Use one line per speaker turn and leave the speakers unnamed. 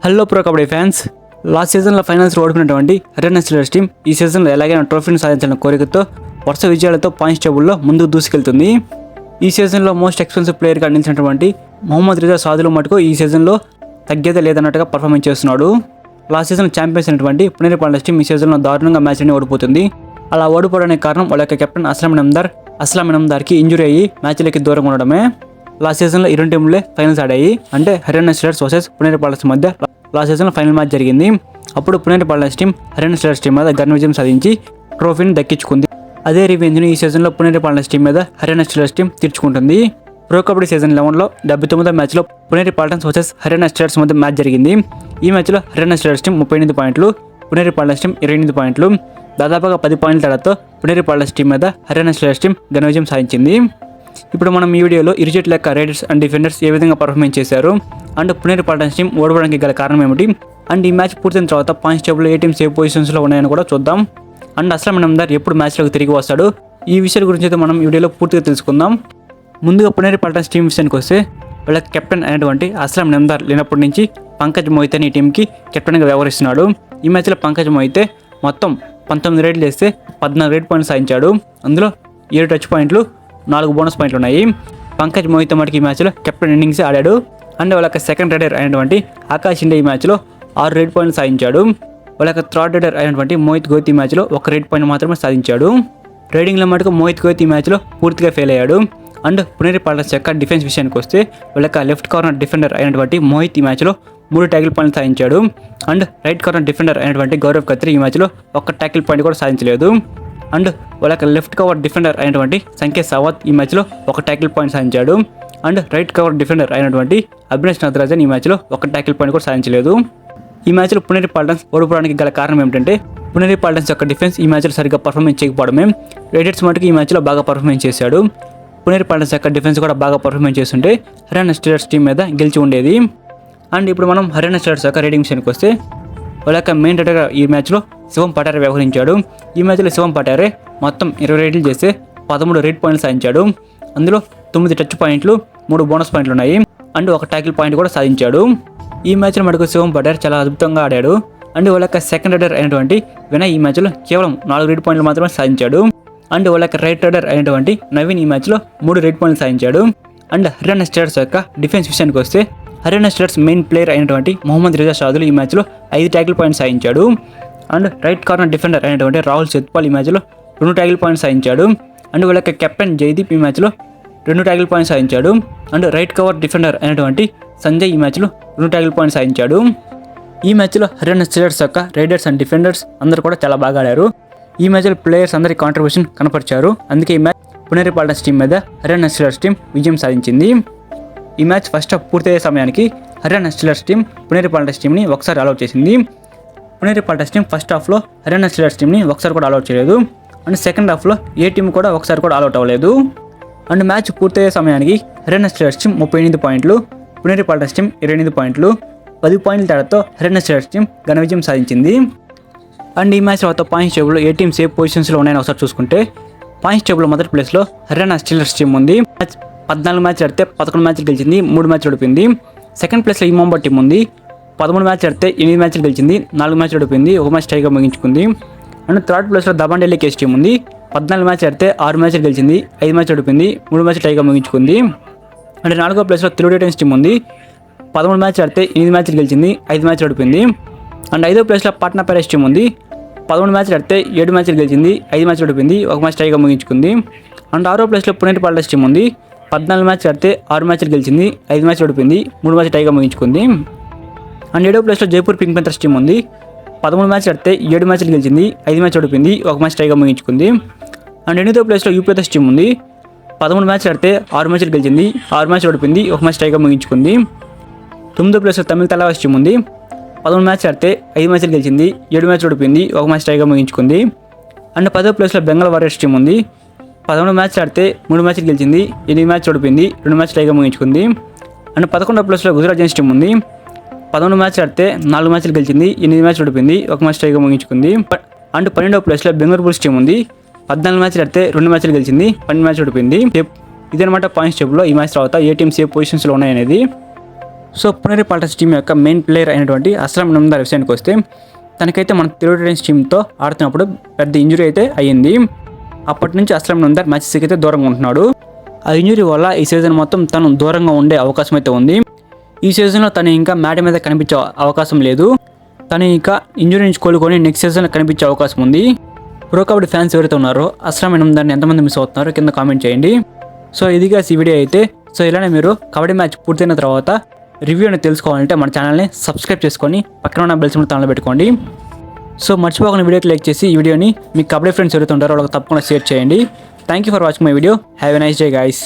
Hello pro kabaddi fans. Last సీజన్లో ఫైనల్స్లో ఓడిపోయినటువంటి Haryana Steelers team ఈ సీజన్లో ఎలాగైనా ట్రోఫీని సాధించాలన్న కోరికతో వరుస విజయాలతో పాయింట్స్ టేబుల్లో ముందుకు దూసుకెళ్తుంది. ఈ సీజన్లో మోస్ట్ ఎక్స్పెన్సివ్ ప్లేయర్గా అందించినటువంటి మొహమ్మద్ రిజా సాదులు మటుకు ఈ సీజన్లో తగ్గేదే లేదన్నట్టుగా పర్ఫార్మెన్స్ చేస్తున్నాడు. లాస్ట్ సీజన్ ఛాంపియన్స్ అయినటువంటి పుణేరి పాండస్ టీం ఈ సీజన్లో దారుణంగా మ్యాచ్ని ఓడిపోతుంది. అలా ఓడిపోవడానికి కారణం వాళ్ళ యొక్క కెప్టెన్ అస్లాం ఇనామ్దార్కి ఇంజురీ అయ్యి మ్యాచ్లకి దూరంగా ఉండడమే. లాస్ట్ సీజన్లో ఇరు టీంలే ఫైనల్స్ ఆడాయి. అంటే హర్యానా స్టీలర్స్ వర్సెస్ పుణేరి పాండస్ మధ్య లాస్ట్ సీజన్లో ఫైనల్ మ్యాచ్ జరిగింది. అప్పుడు Puneri Paltans team Haryana Steelers team మీద ఘన విజయం సాధించి ట్రోఫీని దక్కించుకుంది. అదే రివెంజ్ని ఈ సీజన్లో పుణేరి పాండస్ టీం మీద హర్యానా స్టీలర్స్ టీం తీర్చుకుంటుంది. ప్రో కబడ్డీ సీజన్ 11లో 79వ మ్యాచ్లో పుణేరి పాల్టన్స్ వర్సెస్ హర్యానా స్టీలర్స్ మధ్య మ్యాచ్ జరిగింది. ఈ మ్యాచ్లో హర్యానా స్టీలర్స్ టీం 38 పాయింట్లు, పుణేరి పాల్టన్స్ టీం 28 పాయింట్లు, దాదాపుగా 10 పాయింట్ల తేడాతో పుణేరి పాల్టన్స్ టీం మీద హర్యానా స్టీలర్స్ టీం ఘన విజయం సాధించింది. ఇప్పుడు మనం ఈ వీడియోలో ఇరు జట్ల యొక్క రైడర్స్ అండ్ డిఫెండర్స్ ఏ విధంగా పర్ఫార్మెన్స్ చేశారు అండ్ పుణేరి పాల్టన్స్ టీం ఓడడానికి గల కారణం ఏమిటి అండ్ ఈ మ్యాచ్ పూర్తయిన తర్వాత పాయింట్స్ టేబుల్లో ఏ టీమ్స్ ఏ పొజిషన్స్లో ఉన్నాయని కూడా చూద్దాం. అండ్ అస్లాం ఇనామ్దార్ ఎప్పుడు మ్యాచ్లోకి తిరిగి వస్తాడు, ఈ విషయాల గురించి అయితే మనం ఈ వీడియోలో పూర్తిగా తెలుసుకుందాం. ముందుగా పుణేరి పాల్టన్స్ టీం విషయానికి వస్తే వాళ్ళ కెప్టెన్ అయినటువంటి అస్లాం ఇనామ్దార్ లేనప్పటి నుంచి పంకజ్ మోహితే ఈ టీంకి కెప్టెన్గా వ్యవహరిస్తున్నాడు. ఈ మ్యాచ్లో పంకజ్ మోహితే మొత్తం 19 రైడ్లు వేస్తే 14 రైడ్ పాయింట్లు సాధించాడు. అందులో 7 టచ్ పాయింట్లు, 4 బోనస్ పాయింట్లు ఉన్నాయి. పంకజ్ మోహితే మటుకు ఈ మ్యాచ్లో కెప్టెన్ ఇన్నింగ్స్ ఆడాడు. అండ్ వాళ్ళ సెకండ్ రైడర్ అయినటువంటి ఆకాష్ ఇండే ఈ మ్యాచ్లో 6 రైడ్ పాయింట్లు సాధించాడు. వాళ్ళ థర్డ్ రైడర్ అయినటువంటి మోహిత్ గోయత్ ఈ మ్యాచ్లో 1 రైడ్ పాయింట్ మాత్రమే సాధించాడు. రైడింగ్లో మటుకు మోహిత్ గోయత్ ఈ మ్యాచ్లో పూర్తిగా ఫెయిల్ అయ్యాడు. అండ్ పుణేరి పాల్టన్స్ యొక్క డిఫెన్స్ విషయానికి వస్తే వాళ్ళ లెఫ్ట్ కార్నర్ డిఫెండర్ అయినటువంటి మోహిత్ ఈ మ్యాచ్లో 3 ట్యాకిల్ పాయింట్లు సాధించాడు. అండ్ రైట్ కార్నర్ డిఫెండర్ అయినటువంటి గౌరవ్ ఖత్రి ఈ మ్యాచ్లో 1 ట్యాకిల్ పాయింట్ కూడా సాధించలేదు. అండ్ వాళ్ళ లెఫ్ట్ కవర్ డిఫెండర్ అయినటువంటి సంకేత్ సావత్ ఈ మ్యాచ్లో 1 ట్యాకిల్ పాయింట్ సాధించాడు. అండ్ రైట్ కవర్ డిఫెండర్ అయినటువంటి అభినేష్ నటరాజన్ ఈ మ్యాచ్లో 1 ట్యాకిల్ పాయింట్ కూడా సాధించలేదు. ఈ మ్యాచ్లో పుణేరి పాల్టన్స్ ఓడిపోవడానికి గల కారణం ఏమిటంటే పుణేరి పాల్టన్స్ యొక్క డిఫెన్స్ ఈ మ్యాచ్లో సరిగ్గా పర్ఫార్మెన్స్ చేయకపోవడమే. రైడర్స్ మటుకు ఈ మ్యాచ్లో బాగా పర్ఫార్మెన్స్ చేశాడు. పుణేరి పాల్టన్స్ యొక్క డిఫెన్స్ కూడా బాగా పర్ఫార్మెన్స్ చేస్తుంటే హర్యానా స్టీలర్స్ టీం మీద గెలిచి ఉండేది. అండ్ ఇప్పుడు మనం హర్యానా స్టీలర్స్ యొక్క రేటింగ్ విషయానికి వస్తే వాళ్ళ యొక్క మెయిన్ రైడర్గా ఈ మ్యాచ్లో శివం పటారే వ్యవహరించాడు. ఈ మ్యాచ్లో శివం పటారే మొత్తం 20 రైడ్లు చేస్తే 13 రైడ్ పాయింట్లు సాధించాడు. అందులో 9 టచ్ పాయింట్లు, 3 బోనస్ పాయింట్లు ఉన్నాయి. అండ్ 1 ట్యాకిల్ పాయింట్ కూడా సాధించాడు. ఈ మ్యాచ్లో మటుకు శివం పటారే చాలా అద్భుతంగా ఆడాడు. అండ్ వాళ్ళ సెకండ్ రైడర్ అయినటువంటి వినయ్ ఈ మ్యాచ్లో కేవలం 4 రైడ్ పాయింట్లు మాత్రమే సాధించాడు. అండ్ వాళ్ళ రైట్ రైడర్ అయినటువంటి నవీన్ ఈ మ్యాచ్లో 3 రైడ్ పాయింట్లు సాధించాడు. అండ్ హర్యానా స్టీలర్స్ యొక్క డిఫెన్స్ విషయానికి వస్తే హర్యానా స్టీలర్స్ మెయిన్ ప్లేయర్ అయినటువంటి మొహమ్మద్ రిజా సాదులు ఈ మ్యాచ్లో 5 ట్యాకిల్ పాయింట్స్ సాధించాడు. అండ్ రైట్ కార్నర్ డిఫెండర్ అయినటువంటి రాహుల్ సత్పాల్ ఈ మ్యాచ్లో 2 ట్యాకిల్ పాయింట్స్ సాధించాడు. అండ్ వాళ్ళ కెప్టెన్ జైదీప్ ఈ మ్యాచ్లో 2 ట్యాకిల్ పాయింట్స్ సాధించాడు. అండ్ రైట్ కవర్ డిఫెండర్ అయినటువంటి సంజయ్ ఈ మ్యాచ్లో 2 ట్యాకిల్ పాయింట్స్ సాధించాడు. ఈ మ్యాచ్లో హర్యానా స్టీలర్స్ యొక్క రైడర్స్ అండ్ డిఫెండర్స్ అందరూ కూడా చాలా బాగా ఆడారు. ఈ మ్యాచ్లో ప్లేయర్స్ అందరి కాంట్రిబ్యూషన్ కనపరిచారు. అందుకే ఈ మ్యాచ్ పుణేరి పాల్టన్స్ టీం మీద హర్యానా స్టీలర్స్ టీం విజయం సాధించింది. ఈ మ్యాచ్ ఫస్ట్ హాఫ్ పూర్తయ్యే సమయానికి హర్యానా స్టీలర్స్ టీం పుణేరి పాల్టన్స్ టీంని ఒకసారి ఆల్అౌట్ చేసింది. పుణేరి పాల్టన్స్ టీం ఫస్ట్ హాఫ్లో హర్యానా స్టీలర్స్ టీంని ఒకసారి కూడా ఆల్అౌట్ చేయలేదు. అండ్ సెకండ్ హాఫ్లో ఏ టీం కూడా ఒకసారి కూడా ఆల్అౌట్ అవ్వలేదు. అండ్ మ్యాచ్ పూర్తయ్యే సమయానికి హర్యానా స్టీలర్స్ టీం 38 పాయింట్లు, పుణేరి పాల్టన్స్ టీం 28 పాయింట్లు, 10 పాయింట్ల తేడాతో హర్యానా స్టీలర్స్ టీం ఘన విజయం సాధించింది. అండ్ ఈ మ్యాచ్ తర్వాత పాయింట్స్ టేబుల్లో ఏ టీమ్స్ ఏ పొజిషన్స్లో ఉన్నాయని ఒకసారి చూసుకుంటే పాయింట్స్ టేబుల్లో మొదటి ప్లేస్లో హర్యానా స్టీలర్స్ టీం ఉంది. 14 మ్యాచ్లు ఆడితే 11 మ్యాచ్లు గెలిచింది, 3 మ్యాచ్లు ఓడిపోయింది. సెకండ్ ప్లేస్లో ఇమాంబాద్ టీం ఉంది. 13 మ్యాచ్లు ఆడితే 8 మ్యాచ్లు గెలిచింది, 4 మ్యాచ్లు ఓడిపోయింది, 1 మ్యాచ్ టైగా ముగించుకుంది. అండ్ థర్డ్ ప్లేస్లో దబాన్ ఢిల్లీ కేస్ టీం ఉంది. 14 మ్యాచ్లు ఆడితే 6 మ్యాచ్లు గెలిచింది, 5 మ్యాచ్లు ఓడిపోయింది, 3 మ్యాచ్లు టైగా ముగించుకుంది. అండ్ 4వ ప్లేస్లో తెలుగు టైటన్స్ టీం ఉంది. 13 మ్యాచ్లు ఆడితే 8 మ్యాచ్లు గెలిచింది, 5 మ్యాచ్లు ఓడిపోయింది. అండ్ 5వ ప్లేస్లో పాట్నా పైరేట్స్ టీం ఉంది. 13 మ్యాచ్లు ఆడితే 7 మ్యాచ్లు గెలిచింది, 5 మ్యాచ్లు ఓడిపోయింది, 1 మ్యాచ్ టైగా ముగించుకుంది. అండ్ 6వ ప్లేస్లో పుణేరి పాల్టన్స్ టీం ఉంది. 14 మ్యాచ్లు ఆడితే 6 మ్యాచ్లు గెలిచింది, 5 మ్యాచ్లు ఓడిపోయింది, 3 మ్యాచ్ టైగా ముగించుకుంది. అండ్ 7వ ప్లేస్లో జైపూర్ పింక్ ప్యాంథర్స్ టీం ఉంది. 13 మ్యాచ్లు ఆడితే 7 మ్యాచ్లు గెలిచింది, 5 మ్యాచ్లు ఓడిపోయింది, 1 మ్యాచ్ టైగా ముగించుకుంది. అండ్ 8వ ప్లేస్లో యూపీఎస్ టీం ఉంది. 13 మ్యాచ్లు ఆడితే 6 మ్యాచ్లు గెలిచింది, 6 మ్యాచ్లు ఓడిపోయింది, 1 మ్యాచ్ టైగా ముగించుకుంది. 9వ ప్లేస్లో తమిళ తలవాస్ టీం ఉంది. 13 మ్యాచ్లు ఆడితే 5 మ్యాచ్లు గెలిచింది, 7 మ్యాచ్లు ఓడిపోయింది, 1 మ్యాచ్ టైగా ముగించుకుంది. అండ్ 10వ ప్లేస్లో బెంగాల్ వారియర్స్ టీం ఉంది. 13 మ్యాచ్లు ఆడితే 3 మ్యాచ్లు గెలిచింది, 8 మ్యాచ్లు ఓడిపోయింది, 2 మ్యాచ్ టైగా ముగించుకుంది. అండ్ 11వ ప్లేస్లో గుజరాత్ జైన్స్ టీం ఉంది. 13 మ్యాచ్లు ఆడితే 4 మ్యాచ్లు గెలిచింది, 8 మ్యాచ్లు ఓడిపోయింది, 1 మ్యాచ్ టైగా ముగించుకుంది. అండ్ 12వ ప్లేస్లో బెంగళూరు బుల్స్ టీం ఉంది. 14 మ్యాచ్లు ఆడితే 2 మ్యాచ్లు గెలిచింది, 12 మ్యాచ్లు ఓడిపోయింది. ఇదనమాట పాయింట్స్ టేబుల్లో ఈ మ్యాచ్ తర్వాత ఏ టీమ్స్ ఏ పొజిషన్స్లో ఉన్నాయనేది. సో పునేరి పాల్టన్స్ టీం యొక్క మెయిన్ ప్లేయర్ అయినటువంటి అస్లాం ఇనామ్దార్ విషయానికి వస్తే తనకైతే మన తెలుగు టైటన్స్ టీంతో ఆడుతున్నప్పుడు పెద్ద ఇంజురీ అయితే అయ్యింది. అప్పటి నుంచి అస్లాం ఇనామ్దార్ మ్యాచెస్కి అయితే దూరంగా ఉంటున్నాడు. ఆ ఇంజురీ వల్ల ఈ సీజన్ మొత్తం తను దూరంగా ఉండే అవకాశం అయితే ఉంది. ఈ సీజన్లో తను ఇంకా మ్యాట్ మీద కనిపించే అవకాశం లేదు. తను ఇంకా ఇంజురీ నుంచి కోలుకొని నెక్స్ట్ సీజన్లో కనిపించే అవకాశం ఉంది. ప్రో కబడ్డీ ఫ్యాన్స్ ఎవరైతే ఉన్నారో అస్లాం ఇనామ్దార్ని ఎంతమంది మిస్ అవుతున్నారో కింద కామెంట్ చేయండి. సో ఇదిగా ఈ వీడియో అయితే. సో ఇలానే మీరు కబడ్డీ మ్యాచ్ పూర్తయిన తర్వాత రివ్యూ అనేది తెలుసుకోవాలంటే మన ఛానల్ని సబ్స్క్రైబ్ చేసుకొని పక్కన ఉన్న బెల్ సింబల్ తనలో పెట్టుకోండి. సో మర్చిపోకుండా వీడియోకి లైక్ చేసి ఈ వీడియోని మీ కబడ్డీ ఫ్రెండ్స్ ఎవరైతే ఉంటారో వాళ్ళకి తప్పకుండా షేర్ చేయండి. Thank you for watching my video. Have a nice day guys.